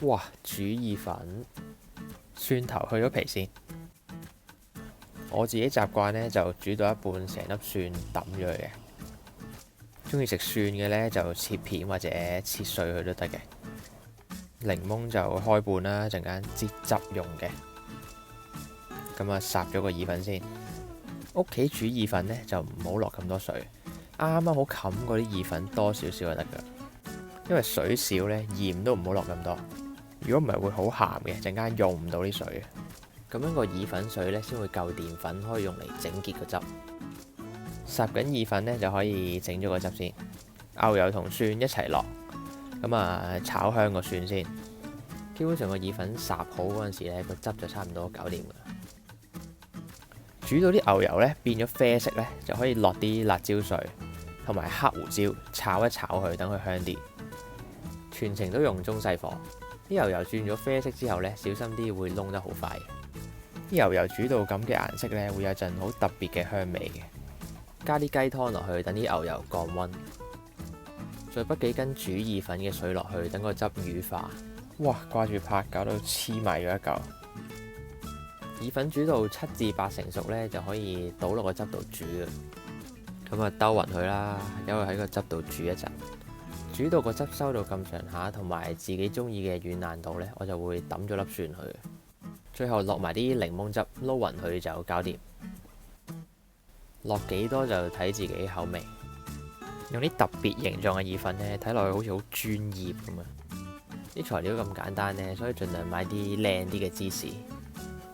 哇！煮意粉，蒜頭去咗皮先。我自己習慣呢，就煮到一半，成粒蒜抌咗佢嘅。中意食蒜嘅呢，就切片或者切碎佢都得嘅。檸檬就開半啦，陣間擠汁用嘅。咁啊，烚咗個意粉先。屋企煮意粉呢，就唔好落咁多水，啱啱好冚嗰啲意粉多少少就得㗎。因為水少呢，鹽都唔好落咁多。如果唔係會好鹹嘅，陣間用唔到啲水嘅。咁樣個意粉水呢，先會夠澱粉，可以用嚟整結個汁。烚緊意粉呢，就可以整咗個汁先。牛油同蒜一齊落，咁啊炒香個蒜先。基本上個意粉烚好嗰陣時呢，個汁就差唔多搞掂㗎啦。煮到啲牛油呢變咗啡色呢，就可以落啲辣椒碎同埋黑胡椒炒一炒佢，等佢香啲。全程都用中細火。啲牛油轉咗啡色之後呢，小心啲會燶得好快。啲牛油煮到咁嘅顏色呢，會有陣好特別嘅香味嘅。加啲雞湯落去，等啲牛油降溫。再滗幾斤煮意粉嘅水落去，等個汁乳化。哇！掛住拍，搞到黐埋咗一嚿。意粉煮到7至8成熟呢，就可以倒落個汁度煮嘅。咁啊，兜勻佢啦，由佢喺個汁度煮一陣。煮到個汁收到咁上下，同埋自己中意嘅軟爛度呢，我就會抌咗粒蒜去。最後落埋啲檸檬汁，撈勻佢就搞掂。落幾多就睇自己口味。用啲特別形狀嘅意粉呢，睇落去好似好專業咁啊！啲材料咁簡單呢，所以盡量買啲靚啲嘅芝士，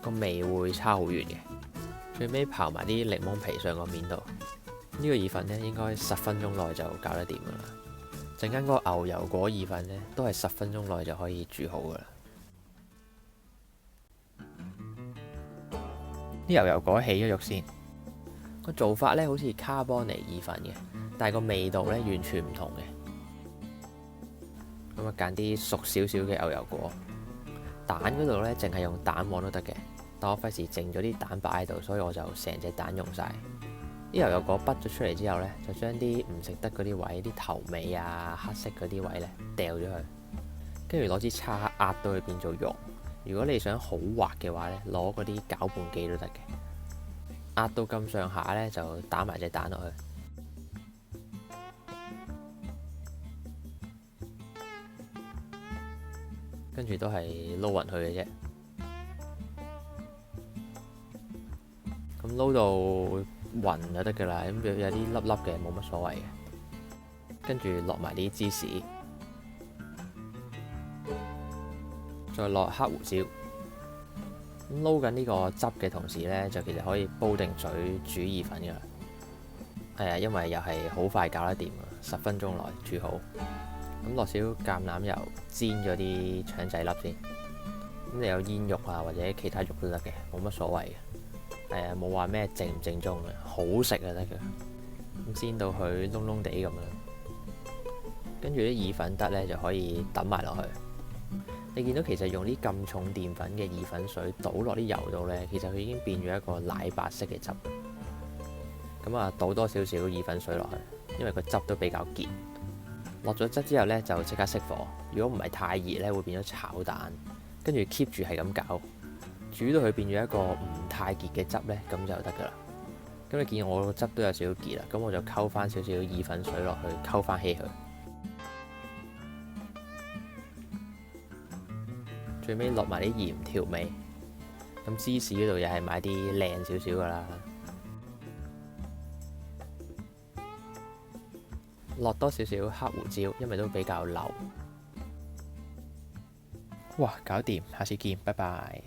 個味會差好遠嘅。最尾刨埋啲檸檬皮上個面度。呢個意粉呢，應該10分鐘內就搞得掂噶啦。陣間嗰個牛油果意粉呢，都係10分鐘內就可以煮好噶啦。啲牛油果起咗肉先，個做法呢好似卡邦尼意粉嘅，但係個味道呢完全唔同嘅。咁啊，揀啲熟少少嘅牛油果，蛋嗰度呢淨係用蛋黃都得嘅，但我費事剩咗啲蛋白喺度，所以我就成隻蛋用晒。啲牛油果剝咗出嚟之後呢，就將啲唔食得嗰啲位，啲頭尾啊、黑色嗰啲位呢掉咗去，跟住攞支叉壓到佢變做蓉。如果你想好滑嘅話呢，攞嗰啲攪拌機都得嘅。壓到咁上下呢，就打埋隻蛋落去，跟住都係撈勻佢嘅啫。咁撈到勻就得㗎啦，咁有啲粒粒嘅冇乜所謂嘅。跟住落埋啲芝士，再落黑胡椒。咁撈緊呢個汁嘅同時呢，就其實可以煲定水煮意粉㗎啦。係啊，因為又係好快搞得掂啊，10分鐘內煮好。咁落少橄欖油煎咗啲腸仔粒先。咁你有煙肉啊或者其他肉都得嘅，冇乜所謂嘅。係啊，冇話咩正唔正宗嘅，好食就得嘅。咁煎到佢燶燶地咁樣，跟住啲意粉得呢，就可以揼埋落去。你見到其實用啲咁重澱粉嘅意粉水倒落啲油度呢，其實佢已經變咗一個奶白色嘅汁。咁啊，倒多少少意粉水落去，因為個汁都比較結。落咗汁之後呢，就即刻熄火。如果唔係太熱呢，會變咗炒蛋。跟住 keep 住係咁攪，煮到佢變咗一個唔太結嘅汁呢，咁就得㗎啦。咁你見我個汁都有少少結啦，咁我就溝翻少少意粉水落去，溝翻起佢。最尾落埋啲鹽調味。咁芝士嗰度又係買啲靚少少㗎啦。落多少少黑胡椒，因為都比較流。哇，搞掂，下次見，拜拜。